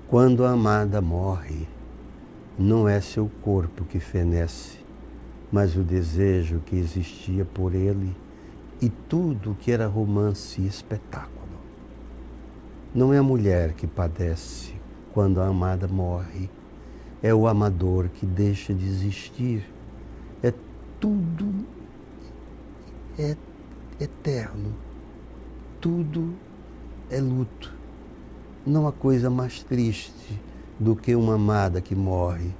Quando a amada morre, não é seu corpo que fenece, mas o desejo que existia por ele e tudo que era romance e espetáculo. Não é a mulher que padece quando a amada morre, é o amador que deixa de existir. É tudo é eterno, tudo é luto. Não há coisa mais triste do que uma amada que morre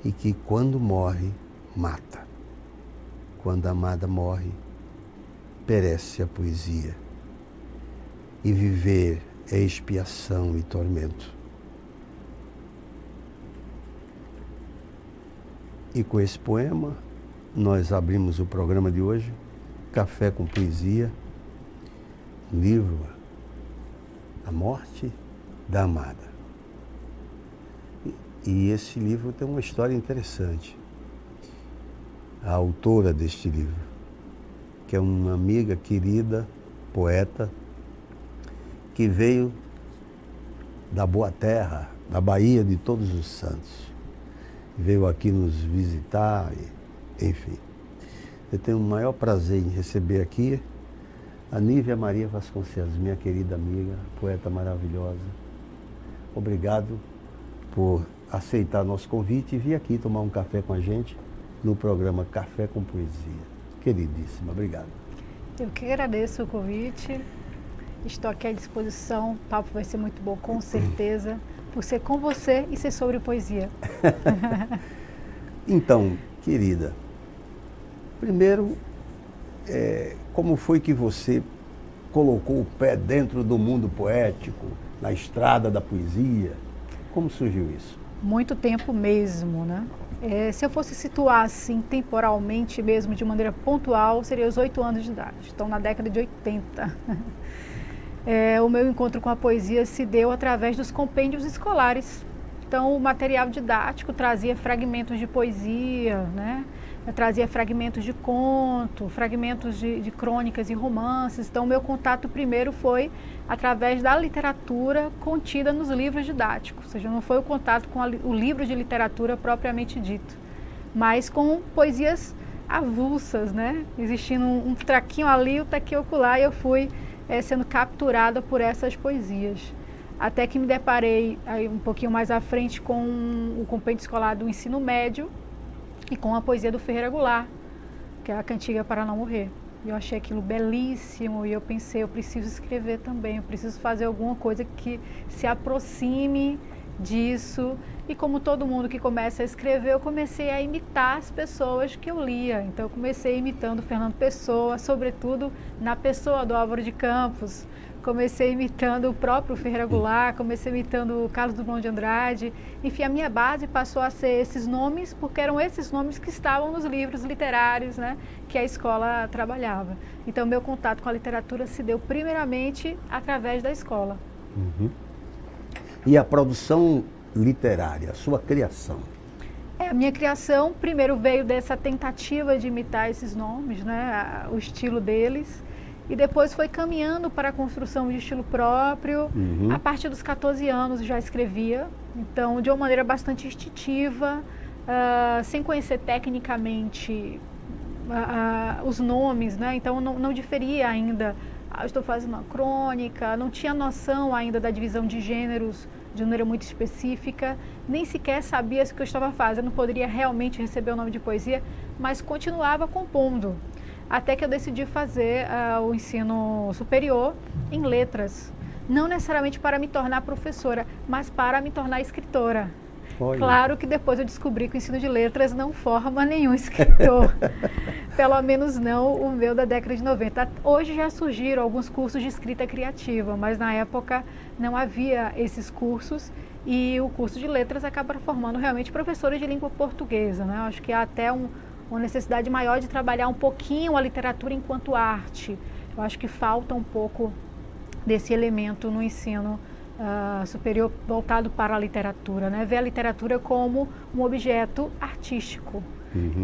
e que, quando morre, mata. Quando a amada morre, perece a poesia. E viver é expiação e tormento. E com esse poema, nós abrimos o programa de hoje, Café com Poesia, livro A Morte da Amada. E esse livro tem uma história interessante. A autora deste livro, que é uma amiga querida, poeta, que veio da Boa Terra, da Bahia de Todos os Santos. Veio aqui nos visitar, enfim. Eu tenho o maior prazer em receber aqui a Nívia Maria Vasconcelos, minha querida amiga, poeta maravilhosa. Obrigado por aceitar nosso convite e vir aqui tomar um café com a gente no programa Café com Poesia. Queridíssima, obrigado. Eu que agradeço o convite. Estou aqui à disposição. O papo vai ser muito bom, com certeza, por ser com você e ser sobre poesia. Então, querida, primeiro, como foi que você colocou o pé dentro do mundo poético, na estrada da poesia? Como surgiu isso? Muito tempo mesmo, né? Se eu fosse situar assim, temporalmente mesmo, de maneira pontual, seria os 8 anos de idade. Então, na década de 80. O meu encontro com a poesia se deu através dos compêndios escolares. Então, o material didático trazia fragmentos de poesia, né? Trazia fragmentos de conto, fragmentos de crônicas e romances. Então, o meu contato primeiro foi através da literatura contida nos livros didáticos. Ou seja, não foi o contato com o livro de literatura propriamente dito, mas com poesias avulsas, né? Existindo um traquinho ali, o traquinho ocular, e eu fui sendo capturada por essas poesias. Até que me deparei aí, um pouquinho mais à frente, com o compêndio escolar do ensino médio e com a poesia do Ferreira Goulart, que é a Cantiga para Não Morrer. Eu achei aquilo belíssimo e eu pensei, eu preciso escrever também, eu preciso fazer alguma coisa que se aproxime disso. E como todo mundo que começa a escrever, eu comecei a imitar as pessoas que eu lia. Então eu comecei imitando Fernando Pessoa, sobretudo na pessoa do Álvaro de Campos. Comecei imitando o próprio Ferreira Goulart, comecei imitando o Carlos Drummond de Andrade. Enfim, a minha base passou a ser esses nomes, porque eram esses nomes que estavam nos livros literários, né, que a escola trabalhava. Então, meu contato com a literatura se deu primeiramente através da escola. Uhum. E a produção literária, a sua criação? A minha criação primeiro veio dessa tentativa de imitar esses nomes, né, o estilo deles. E depois foi caminhando para a construção de estilo próprio. Uhum. A partir dos 14 anos já escrevia, então de uma maneira bastante instintiva, sem conhecer tecnicamente os nomes, né? Então não diferia ainda, eu estou fazendo uma crônica, não tinha noção ainda da divisão de gêneros de maneira muito específica, nem sequer sabia se o que eu estava fazendo poderia realmente receber o nome de poesia, mas continuava compondo. Até que eu decidi fazer o ensino superior em letras. Não necessariamente para me tornar professora, mas para me tornar escritora. Olha. Claro que depois eu descobri que o ensino de letras não forma nenhum escritor. Pelo menos não o meu da década de 90. Hoje já surgiram alguns cursos de escrita criativa, mas na época não havia esses cursos. E o curso de letras acaba formando realmente professores de língua portuguesa, né? Eu acho que há até uma necessidade maior de trabalhar um pouquinho a literatura enquanto arte. Eu acho que falta um pouco desse elemento no ensino superior voltado para a literatura, né? Ver a literatura como um objeto artístico.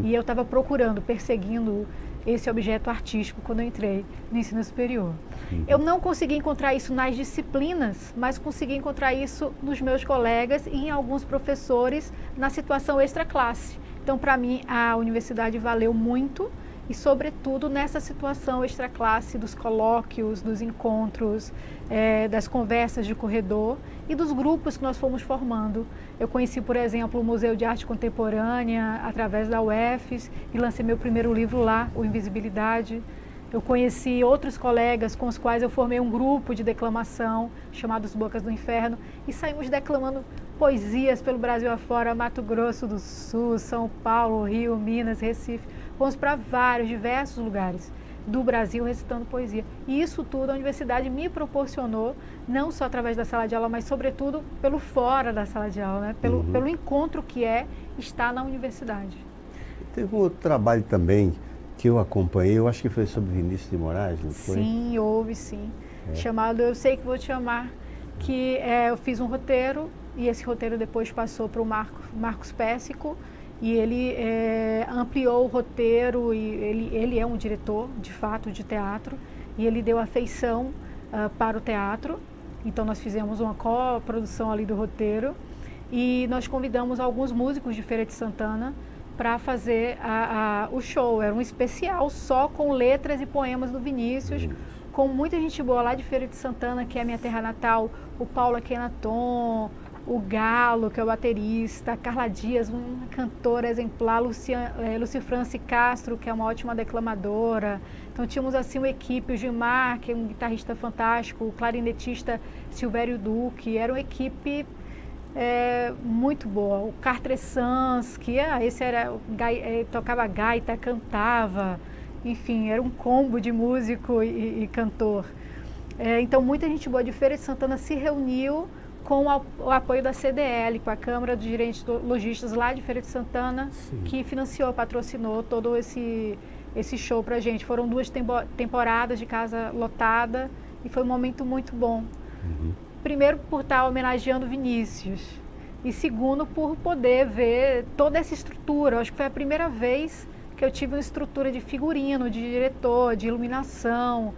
E eu estava procurando, perseguindo esse objeto artístico quando eu entrei no ensino superior. Eu não consegui encontrar isso nas disciplinas, mas consegui encontrar isso nos meus colegas e em alguns professores na situação extraclasse. Então, para mim, a universidade valeu muito e, sobretudo, nessa situação extraclasse dos colóquios, dos encontros, das conversas de corredor e dos grupos que nós fomos formando. Eu conheci, por exemplo, o Museu de Arte Contemporânea através da UFES e lancei meu primeiro livro lá, O Invisibilidade. Eu conheci outros colegas com os quais eu formei um grupo de declamação chamado Os Bocas do Inferno e saímos declamando poesias pelo Brasil afora, Mato Grosso do Sul, São Paulo, Rio, Minas, Recife. Fomos para diversos lugares do Brasil recitando poesia. E isso tudo a universidade me proporcionou, não só através da sala de aula, mas sobretudo pelo fora da sala de aula, né? Pelo encontro que é estar na universidade. Teve um outro trabalho também que eu acompanhei, eu acho que foi sobre Vinícius de Moraes, não foi? Sim, houve sim. Chamado Eu Sei Que Vou Te Amar, que eu fiz um roteiro e esse roteiro depois passou para o Marcos Pessico e ele ampliou o roteiro e ele é um diretor, de fato, de teatro e ele deu a feição para o teatro. Então nós fizemos uma coprodução ali do roteiro e nós convidamos alguns músicos de Feira de Santana para fazer o show. Era um especial só com letras e poemas do Vinícius, com muita gente boa lá de Feira de Santana, que é a minha terra natal, o Paulo Akenaton, o Galo, que é o baterista, a Carla Dias, uma cantora exemplar, Lucifrance Castro, que é uma ótima declamadora. Então tínhamos assim uma equipe, o Gilmar, que é um guitarrista fantástico, o clarinetista Silvério Duque, era uma equipe muito boa. O Cartre Sans, que esse era tocava gaita, cantava, enfim, era um combo de músico e cantor. Então muita gente boa de Feira de Santana se reuniu com o apoio da CDL, com a Câmara dos Gerentes Lojistas lá de Feira de Santana, que financiou, patrocinou todo esse show pra gente. Foram 2 temporadas de casa lotada e foi um momento muito bom. Primeiro, por estar homenageando Vinícius. E segundo, por poder ver toda essa estrutura. Eu acho que foi a primeira vez que eu tive uma estrutura de figurino, de diretor, de iluminação,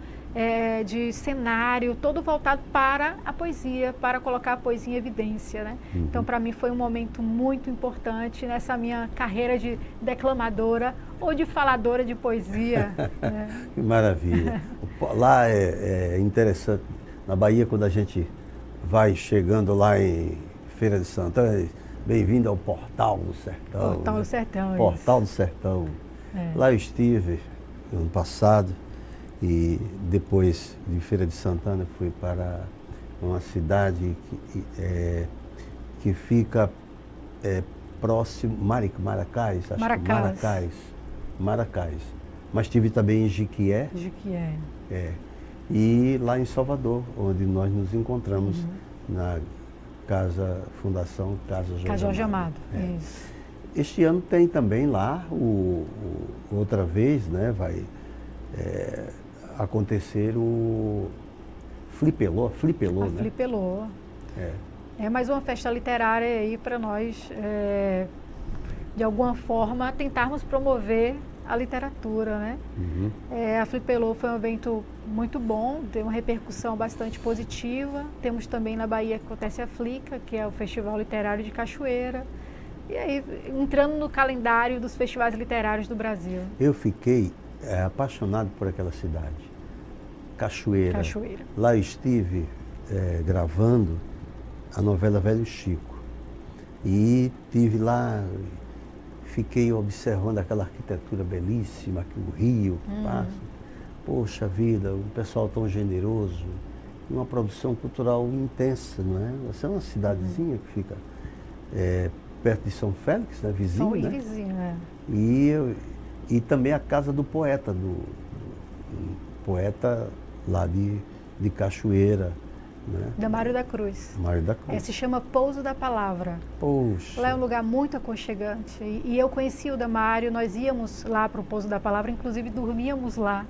de cenário, todo voltado para a poesia, para colocar a poesia em evidência, né? Então, para mim, foi um momento muito importante nessa minha carreira de declamadora ou de faladora de poesia. Que maravilha. Lá é interessante. Na Bahia, quando a gente vai chegando lá em Feira de Santana, bem-vindo ao Portal do Sertão. Portal do Sertão, Portal do Sertão. Lá eu estive ano passado e depois de Feira de Santana fui para uma cidade que fica próximo, Maracás, acho que Maracás. Mas estive também em Jiquié. E lá em Salvador, onde nós nos encontramos na Fundação Casa Jorge Amado. Isso. Este ano tem também lá, outra vez, né, vai acontecer o Flipelô, né? Flipelô. É mais uma festa literária aí para nós, de alguma forma, tentarmos promover a literatura, né? A Flipelô foi um evento muito bom, tem uma repercussão bastante positiva. Temos também na Bahia que acontece a Flica, que é o Festival Literário de Cachoeira. E aí, entrando no calendário dos festivais literários do Brasil. Eu fiquei apaixonado por aquela cidade, Cachoeira. Lá eu estive gravando a novela Velho Chico. E estive lá, fiquei observando aquela arquitetura belíssima, aqui o rio que passa. Poxa vida, um pessoal tão generoso, uma produção cultural intensa, não é? Essa é uma cidadezinha que fica perto de São Félix, né? Vizinho, né? Vizinho, E também a casa do poeta, do poeta lá de Cachoeira, né? Damário da Cruz. Damário da Cruz. Se chama Pouso da Palavra. Poxa. Lá é um lugar muito aconchegante. E eu conheci o Damário, nós íamos lá para o Pouso da Palavra, inclusive dormíamos lá.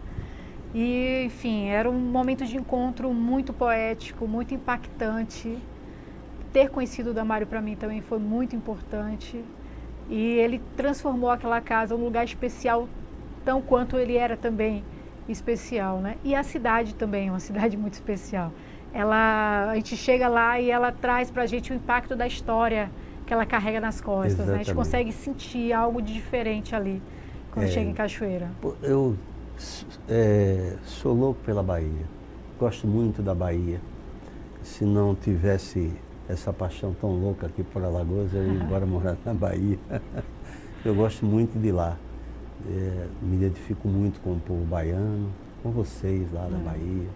E, enfim, era um momento de encontro muito poético, muito impactante. Ter conhecido o Damário para mim também foi muito importante. E ele transformou aquela casa num lugar especial, tão quanto ele era também especial, né? E a cidade também, uma cidade muito especial. A gente chega lá e ela traz para a gente o impacto da história que ela carrega nas costas, né? A gente consegue sentir algo de diferente ali, quando chega em Cachoeira. Eu sou louco pela Bahia, gosto muito da Bahia. Se não tivesse essa paixão tão louca aqui por Alagoas, eu ia embora morar na Bahia. Eu gosto muito de lá, me identifico muito com o povo baiano, com vocês lá da Bahia.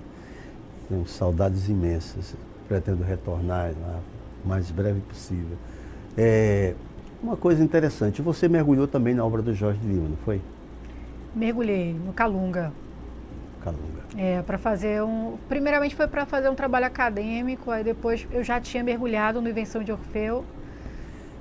Tenho saudades imensas, pretendo retornar lá o mais breve possível. Uma coisa interessante, você mergulhou também na obra do Jorge de Lima, não foi? Mergulhei no Calunga. Calunga. Para fazer primeiramente foi para fazer um trabalho acadêmico, aí depois eu já tinha mergulhado no Invenção de Orfeu,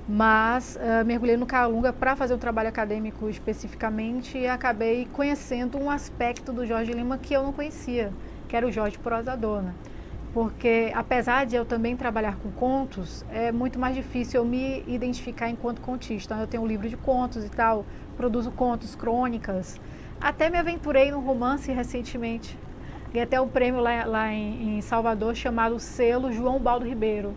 mas mergulhei no Calunga para fazer um trabalho acadêmico especificamente e acabei conhecendo um aspecto do Jorge de Lima que eu não conhecia, que era o Jorge prosador, né? Porque apesar de eu também trabalhar com contos, é muito mais difícil eu me identificar enquanto contista. Eu tenho um livro de contos e tal, produzo contos, crônicas. Até me aventurei num romance recentemente. Ganhei até um prêmio lá em Salvador chamado Selo João Baldo Ribeiro.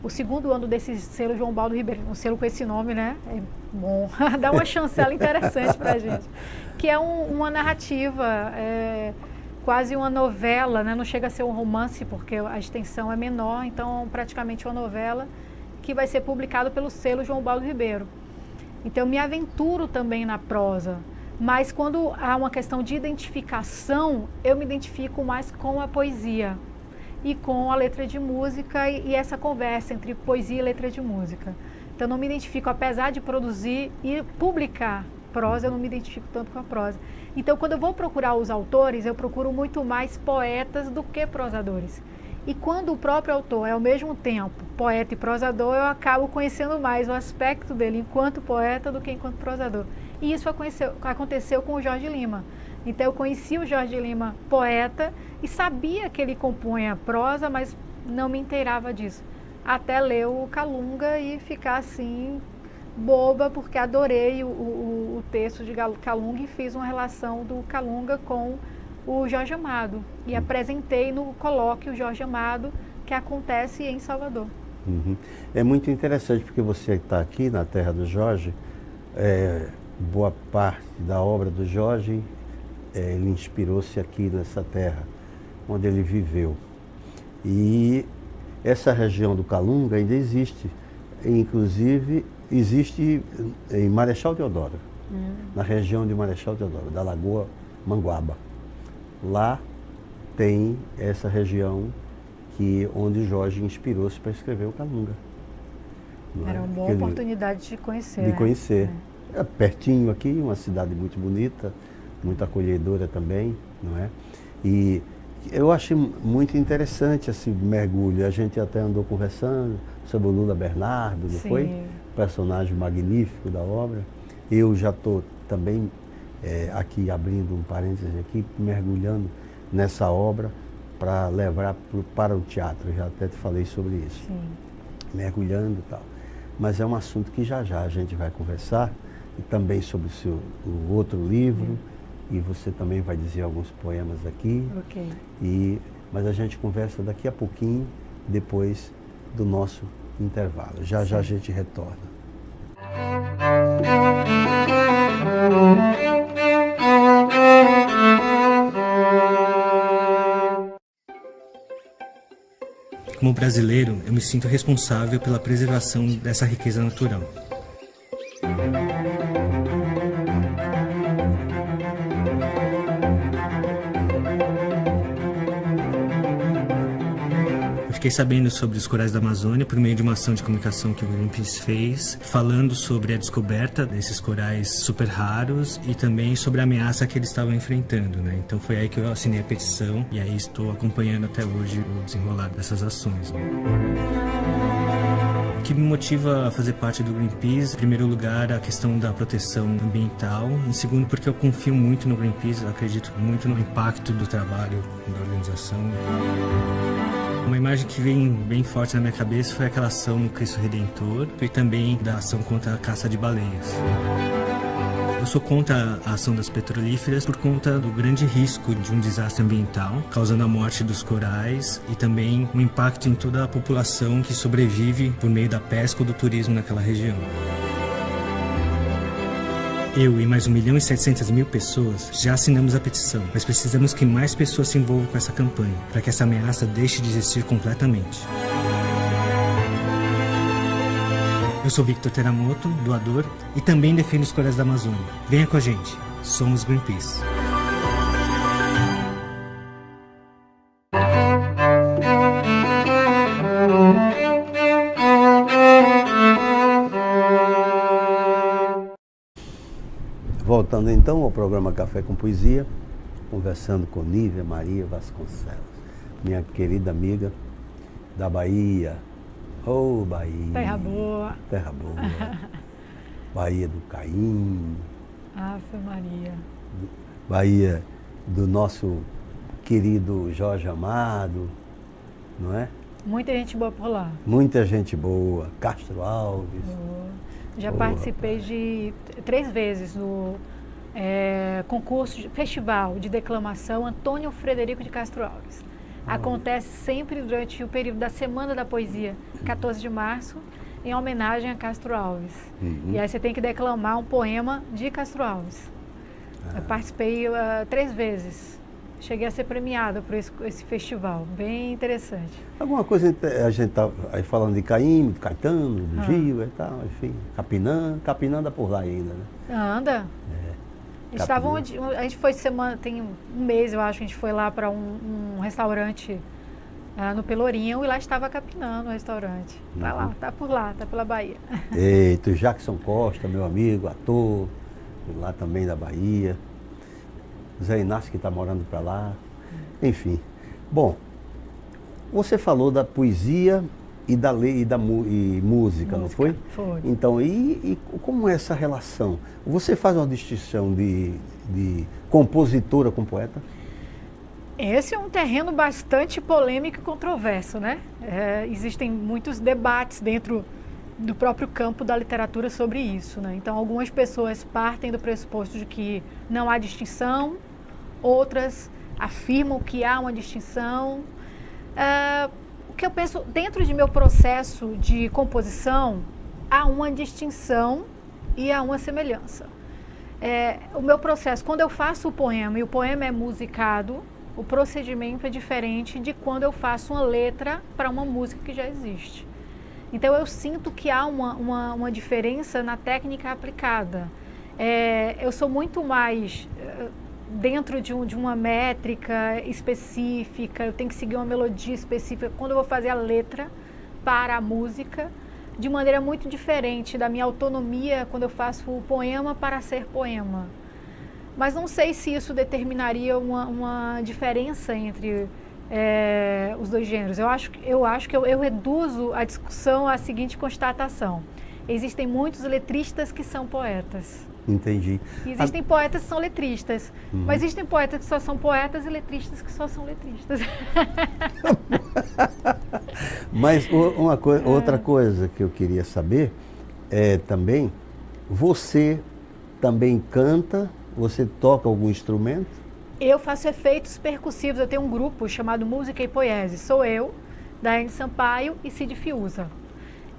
O segundo ano desse selo João Baldo Ribeiro, um selo com esse nome, né? É bom, dá uma chancela interessante pra gente. Que é uma narrativa, quase uma novela, né? Não chega a ser um romance porque a extensão é menor, então praticamente uma novela que vai ser publicado pelo selo João Baldo Ribeiro. Então eu me aventuro também na prosa, mas quando há uma questão de identificação, eu me identifico mais com a poesia e com a letra de música e essa conversa entre poesia e letra de música. Então eu não me identifico, apesar de produzir e publicar prosa, eu não me identifico tanto com a prosa. Então quando eu vou procurar os autores, eu procuro muito mais poetas do que prosadores. E quando o próprio autor é ao mesmo tempo poeta e prosador, eu acabo conhecendo mais o aspecto dele enquanto poeta do que enquanto prosador. E isso aconteceu com o Jorge Lima. Então eu conheci o Jorge Lima poeta e sabia que ele compunha prosa, mas não me inteirava disso. Até ler o Calunga e ficar assim, boba, porque adorei o texto de Calunga e fiz uma relação do Calunga com o Jorge Amado. E apresentei no colóquio Jorge Amado, que acontece em Salvador. Uhum. É muito interessante porque você está aqui na terra do Jorge, boa parte da obra do Jorge, ele inspirou-se aqui nessa terra, onde ele viveu. E essa região do Calunga ainda existe, inclusive existe em Marechal Deodoro, na região de Marechal Deodoro, da Lagoa Manguaba. Lá tem essa região onde Jorge inspirou-se para escrever o Calunga. Era uma boa oportunidade de conhecer. De conhecer. É pertinho aqui, uma cidade muito bonita, muito acolhedora também, não é? E eu achei muito interessante esse mergulho. A gente até andou conversando sobre o Lula Bernardo, não Sim. foi? Personagem magnífico da obra. Eu já estou também aqui, abrindo um parênteses aqui, mergulhando nessa obra para levar para o teatro. Já até te falei sobre isso. Sim. Mergulhando e tal. Mas é um assunto que já a gente vai conversar, e também sobre o outro livro, e você também vai dizer alguns poemas aqui. Ok. Mas a gente conversa daqui a pouquinho, depois do nosso intervalo. Já a gente retorna. Como brasileiro, eu me sinto responsável pela preservação dessa riqueza natural. Fiquei sabendo sobre os corais da Amazônia por meio de uma ação de comunicação que o Greenpeace fez, falando sobre a descoberta desses corais super raros e também sobre a ameaça que eles estavam enfrentando, né? Então foi aí que eu assinei a petição e aí estou acompanhando até hoje o desenrolar dessas ações, né? que me motiva a fazer parte do Greenpeace, em primeiro lugar, a questão da proteção ambiental. Em segundo, porque eu confio muito no Greenpeace, eu acredito muito no impacto do trabalho da organização. Uma imagem que vem bem forte na minha cabeça foi aquela ação no Cristo Redentor e também da ação contra a caça de baleias. Eu sou contra a ação das petrolíferas por conta do grande risco de um desastre ambiental, causando a morte dos corais e também um impacto em toda a população que sobrevive por meio da pesca ou do turismo naquela região. Eu e mais 1.700.000 pessoas já assinamos a petição, mas precisamos que mais pessoas se envolvam com essa campanha, para que essa ameaça deixe de existir completamente. Eu sou Victor Teramoto, doador, e também defendo os corais da Amazônia. Venha com a gente, somos Greenpeace. Voltando então ao programa Café com Poesia, conversando com Nívia Maria Vasconcelos, minha querida amiga da Bahia. Oh, Bahia. Terra boa. Terra boa. Bahia do Caim. Ave Maria. Bahia do nosso querido Jorge Amado, não é? Muita gente boa por lá. Muita gente boa. Castro Alves. Já participei de 3 vezes do concurso, festival de declamação Antônio Frederico de Castro Alves. Acontece sempre durante o período da Semana da Poesia, 14 de março, em homenagem a Castro Alves. E aí você tem que declamar um poema de Castro Alves. Eu participei 3 vezes. Cheguei a ser premiada por esse festival, bem interessante. Alguma coisa, a gente tá aí falando de Caim, de Caetano, do Gil e tal, enfim, Capinã anda por lá ainda, né? Anda. A gente foi semana, tem um mês eu acho, a gente foi lá para um restaurante no Pelourinho e lá estava Capinã no restaurante. Tá lá, tá por lá, tá pela Bahia. Eita, o Jackson Costa, meu amigo, ator, lá também da Bahia. Zé Inácio que está morando para lá. Enfim. Bom, você falou da poesia e música, não foi? Foi. Então, e como é essa relação? Você faz uma distinção de compositora com poeta? Esse é um terreno bastante polêmico e controverso, né? Existem muitos debates dentro do próprio campo da literatura sobre isso, né? Então, algumas pessoas partem do pressuposto de que não há distinção, outras afirmam que há uma distinção. O que eu penso, dentro de meu processo de composição, há uma distinção e há uma semelhança. O meu processo, quando eu faço o poema e o poema é musicado, o procedimento é diferente de quando eu faço uma letra para uma música que já existe. Então eu sinto que há uma diferença na técnica aplicada. Eu sou muito mais dentro de uma métrica específica, eu tenho que seguir uma melodia específica quando eu vou fazer a letra para a música, de maneira muito diferente da minha autonomia quando eu faço o poema para ser poema. Mas não sei se isso determinaria uma diferença entre os dois gêneros. Eu acho que eu reduzo a discussão à seguinte constatação: existem muitos letristas que são poetas. Entendi. E existem poetas que são letristas, mas existem poetas que só são poetas e letristas que só são letristas. Mas outra coisa que eu queria saber é também, você também canta, você toca algum instrumento? Eu faço efeitos percussivos, eu tenho um grupo chamado Música e Poesia. Sou eu, Daiane Sampaio e Cid Fiuza.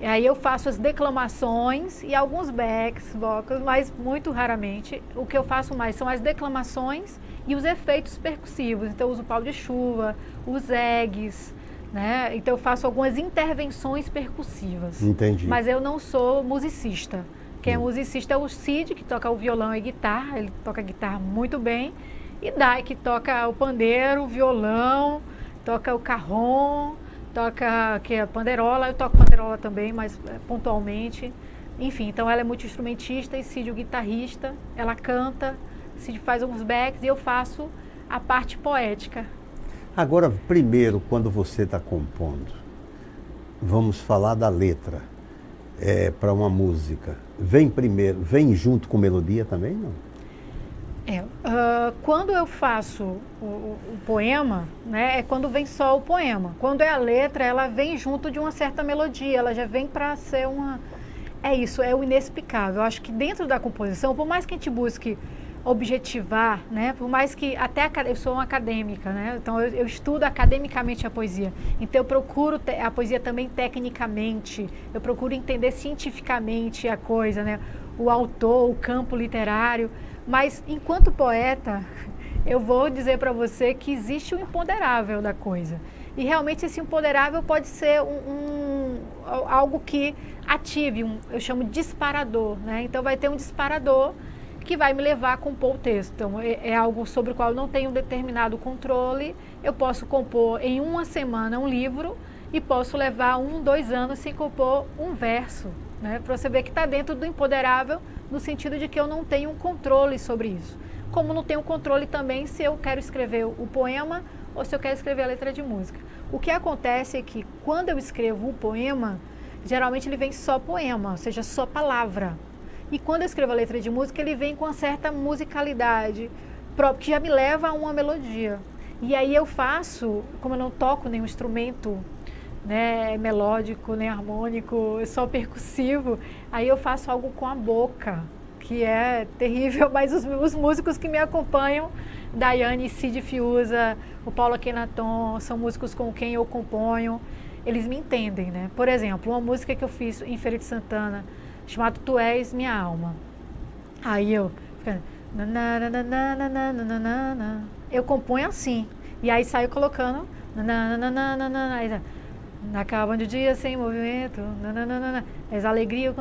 E aí eu faço as declamações e alguns backs, vocals, mas muito raramente. O que eu faço mais são as declamações e os efeitos percussivos. Então eu uso o pau de chuva, os eggs, né? Então eu faço algumas intervenções percussivas. Entendi. Mas eu não sou musicista. Quem é musicista é o Cid, que toca o violão e guitarra, ele toca guitarra muito bem. E Dai, que toca o pandeiro, o violão, toca o carrom, toca que é a panderola, eu toco panderola também, mas pontualmente. Enfim, então ela é multi-instrumentista e Cid o guitarrista, ela canta, Cid faz alguns backs e eu faço a parte poética. Agora, primeiro, quando você está compondo, vamos falar da letra. para uma música, vem primeiro, vem junto com melodia também, não? Quando eu faço o poema, né, é quando vem só o poema. Quando é a letra, ela vem junto de uma certa melodia, ela já vem para ser uma... É isso, é o inexplicável. Eu acho que dentro da composição, por mais que a gente busque objetivar, né, por mais que até eu sou uma acadêmica, né, então eu estudo academicamente a poesia, então eu procuro a poesia também tecnicamente, eu procuro entender cientificamente a coisa, né, o autor, o campo literário, mas enquanto poeta eu vou dizer para você que existe o imponderável da coisa, e realmente esse imponderável pode ser algo que ative, eu chamo de disparador, né, então vai ter um disparador que vai me levar a compor o texto. Então, é algo sobre o qual eu não tenho um determinado controle. Eu posso compor em uma semana um livro e posso levar 1, 2 anos sem compor um verso, né? Para você ver que está dentro do imponderável, no sentido de que eu não tenho um controle sobre isso. Como não tenho controle também se eu quero escrever o poema ou se eu quero escrever a letra de música. O que acontece é que quando eu escrevo um poema, geralmente ele vem só poema, ou seja, só palavra. E quando eu escrevo a letra de música, ele vem com uma certa musicalidade própria, que já me leva a uma melodia. E aí eu faço, como eu não toco nenhum instrumento, né, melódico, nem harmônico, só percussivo, aí eu faço algo com a boca, que é terrível, mas os músicos que me acompanham, Daiane, Cid Fiuza, o Paulo Akhenaton, são músicos com quem eu componho, eles me entendem, né? Por exemplo, uma música que eu fiz em Feira de Santana, chamado Tu És Minha Alma. Aí eu eu componho assim. E aí saio colocando acaba de dia sem movimento, as alegrias.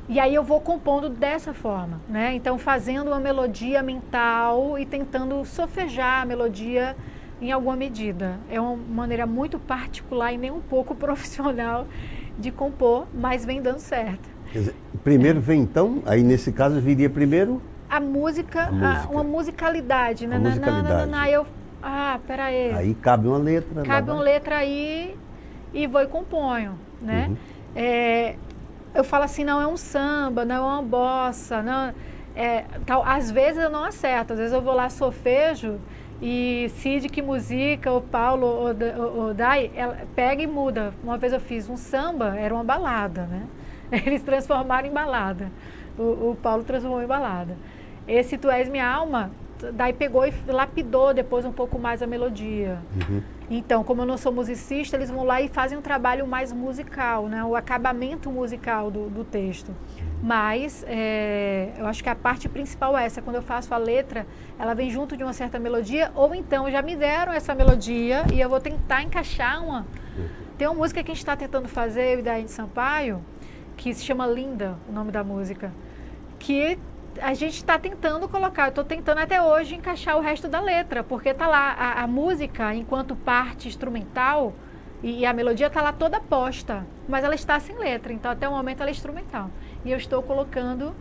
E aí eu vou compondo dessa forma, né? Então fazendo uma melodia mental e tentando sofejar a melodia em alguma medida. É uma maneira muito particular e nem um pouco profissional de compor, mas vem dando certo. Quer dizer, primeiro vem então, aí nesse caso viria primeiro a música. Uma musicalidade, né? Aí eu, peraí. Aí cabe uma letra. Cabe uma letra aí e vou e componho, né? Uhum. Eu falo assim, não é um samba, não é uma bossa, não, tal. Às vezes eu não acerto, às vezes eu vou lá solfejo e Cid que musica, o Paulo, o Dai, ela pega e muda. Uma vez eu fiz um samba, era uma balada, né? Eles transformaram em balada. O Paulo transformou em balada. Esse Tu És Minha Alma, daí pegou e lapidou depois um pouco mais a melodia. Uhum. Então, como eu não sou musicista, eles vão lá e fazem um trabalho mais musical, né? O acabamento musical do texto. Mas eu acho que a parte principal é essa. Quando eu faço a letra, ela vem junto de uma certa melodia, ou então já me deram essa melodia e eu vou tentar encaixar uma. Tem uma música que a gente está tentando fazer, eu e Daiane Sampaio, que se chama Linda, o nome da música, que a gente está tentando colocar, eu estou tentando até hoje encaixar o resto da letra, porque está lá a música enquanto parte instrumental e a melodia está lá toda posta, mas ela está sem letra, então até o momento ela é instrumental. E eu estou colocando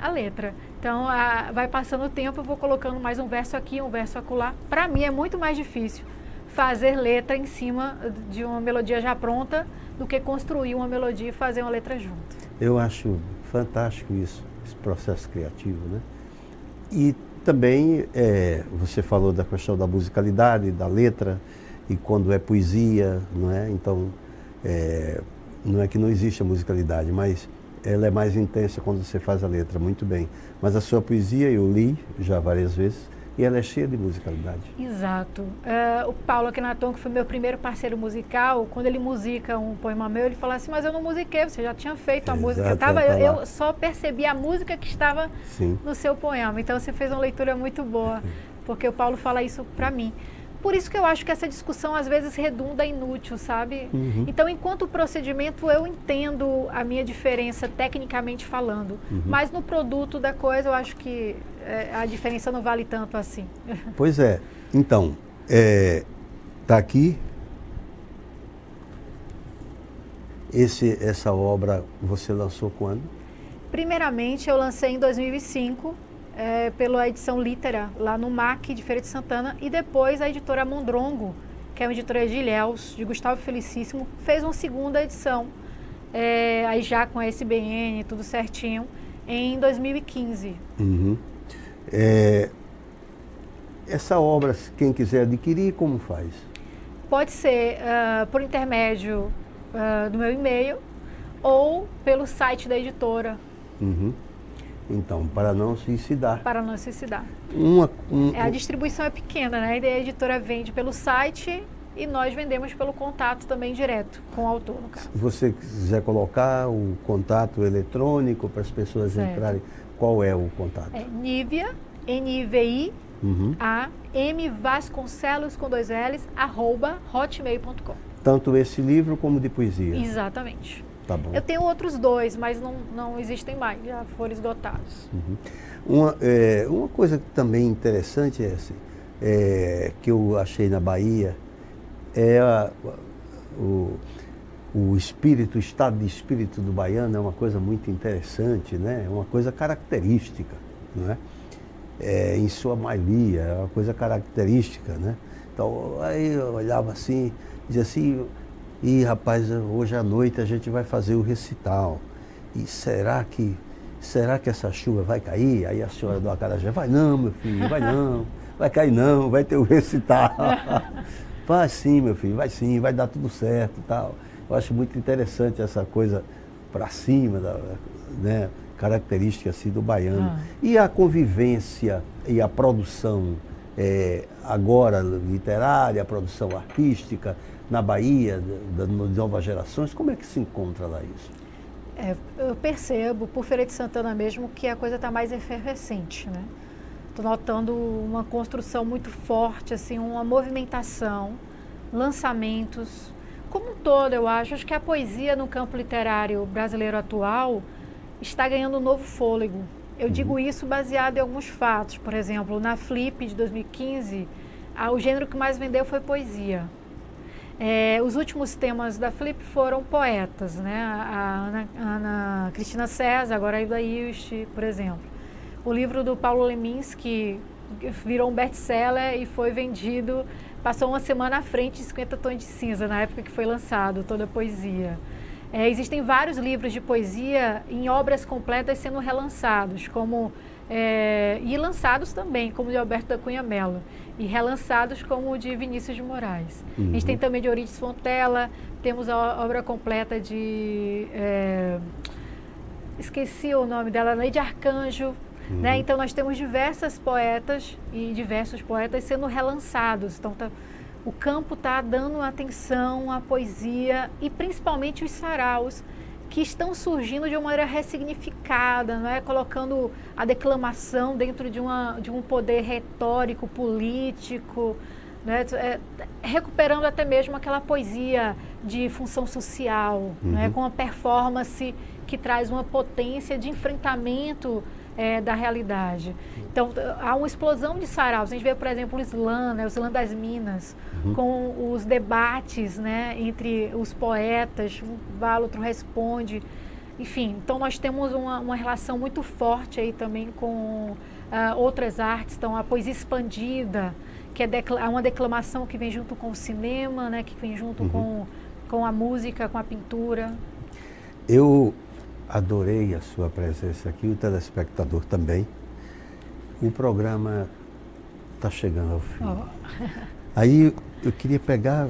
a letra. Então vai passando o tempo, eu vou colocando mais um verso aqui, um verso acolá. Para mim é muito mais difícil fazer letra em cima de uma melodia já pronta do que construir uma melodia e fazer uma letra junto. Eu acho fantástico isso, esse processo criativo, né? E também você falou da questão da musicalidade, da letra, e quando é poesia, não é? Então, não é que não existe a musicalidade, mas ela é mais intensa quando você faz a letra, muito bem. Mas a sua poesia eu li já várias vezes, e ela é cheia de musicalidade. Exato. O Paulo Akhenaton, que foi meu primeiro parceiro musical, quando ele musica um poema meu, ele fala assim, mas eu não musiquei, você já tinha feito a música. Eu só percebi a música que estava no seu poema. Então você fez uma leitura muito boa, porque o Paulo fala isso para mim. Por isso que eu acho que essa discussão às vezes redunda inútil, sabe? Uhum. Então, enquanto procedimento, eu entendo a minha diferença tecnicamente falando. Uhum. Mas no produto da coisa, eu acho que a diferença não vale tanto assim. Pois é. Então, tá aqui. Essa obra você lançou quando? Primeiramente, eu lancei em 2005. Pela edição Litera, lá no MAC de Feira de Santana, e depois a editora Mondrongo, que é uma editora de Ilhéus, de Gustavo Felicíssimo, fez uma segunda edição, aí já com a SBN, tudo certinho, em 2015. Uhum. Essa obra, quem quiser adquirir, como faz? Pode ser por intermédio do meu e-mail ou pelo site da editora. Uhum. Então, para não suicidar. Para não suicidar. A distribuição é pequena, né? A editora vende pelo site e nós vendemos pelo contato também direto com o autor, no caso. Se você quiser colocar o contato eletrônico para as pessoas entrarem, qual é o contato? É Nívia, N-I-V-I, a M Vasconcelos com 2 L's, @hotmail.com. Tanto esse livro como de poesia? Exatamente. Tá bom. Eu tenho outros 2, mas não existem mais, já foram esgotados. Uma coisa também interessante que eu achei na Bahia o estado de espírito do baiano é uma coisa muito interessante, né? É uma coisa característica, não é? Em sua maioria, é uma coisa característica, né? Então, aí eu olhava assim, dizia assim, rapaz, hoje à noite a gente vai fazer o recital, e será que essa chuva vai cair? Aí a senhora do acarajé, vai não, meu filho, vai não, vai cair não, vai ter o recital. Vai sim, meu filho, vai sim, vai dar tudo certo e tal. Eu acho muito interessante essa coisa para cima, né, característica assim do baiano. E a convivência e a produção agora literária, a produção artística na Bahia, das novas gerações, como é que se encontra lá isso? Eu percebo, por Feira de Santana mesmo, que a coisa está mais efervescente, né? Estou notando uma construção muito forte, assim, uma movimentação, lançamentos. Como um todo, eu acho que a poesia no campo literário brasileiro atual está ganhando um novo fôlego. Eu digo isso baseado em alguns fatos. Por exemplo, na Flip de 2015, o gênero que mais vendeu foi poesia. Os últimos temas da Flip foram poetas, né? A Ana Cristina César, agora a Hilda Ilst, por exemplo. O livro do Paulo Leminski virou um best-seller e foi vendido, passou uma semana à frente de 50 Tons de Cinza, na época que foi lançado toda a poesia. Existem vários livros de poesia em obras completas sendo relançados, e lançados também, como o de Alberto da Cunha Mello, e relançados como o de Vinícius de Moraes. A gente tem também de Euridice Fontella, temos a obra completa de... esqueci o nome dela, Neide Arcanjo, né? Então nós temos diversas poetas e diversos poetas sendo relançados. Então o campo está dando atenção à poesia e principalmente os saraus, que estão surgindo de uma maneira ressignificada, não é? Colocando a declamação dentro de um poder retórico, político, né? Recuperando até mesmo aquela poesia de função social, né? Com uma performance que traz uma potência de enfrentamento da realidade. Então, há uma explosão de saraus. A gente vê, por exemplo, o slam, né, o slam das Minas, com os debates, né, entre os poetas, um fala, outro responde. Enfim, então nós temos uma relação muito forte aí também com outras artes. Então, a poesia expandida, que é uma declamação que vem junto com o cinema, né, que vem junto com a música, com a pintura. Eu adorei a sua presença aqui, o telespectador também. O programa está chegando ao fim. Aí eu queria pegar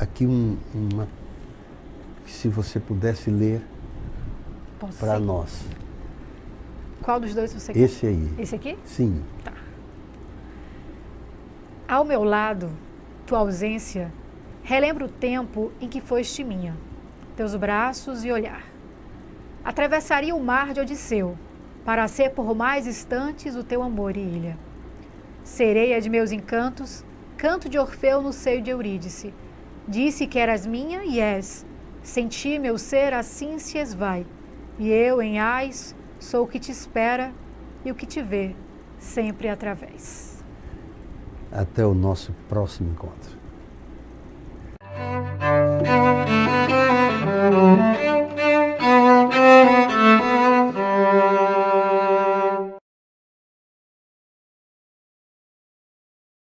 aqui se você pudesse ler para nós. Qual dos dois você quer? Esse aí. Esse aqui? Sim. Tá. Ao meu lado, tua ausência, relembra o tempo em que foste minha, teus braços e olhar. Atravessaria o mar de Odisseu, para ser por mais instantes o teu amor e ilha. Sereia de meus encantos, canto de Orfeu no seio de Eurídice. Disse que eras minha e és. Senti meu ser assim se esvai. E eu, em ais, sou o que te espera e o que te vê, sempre através. Até o nosso próximo encontro.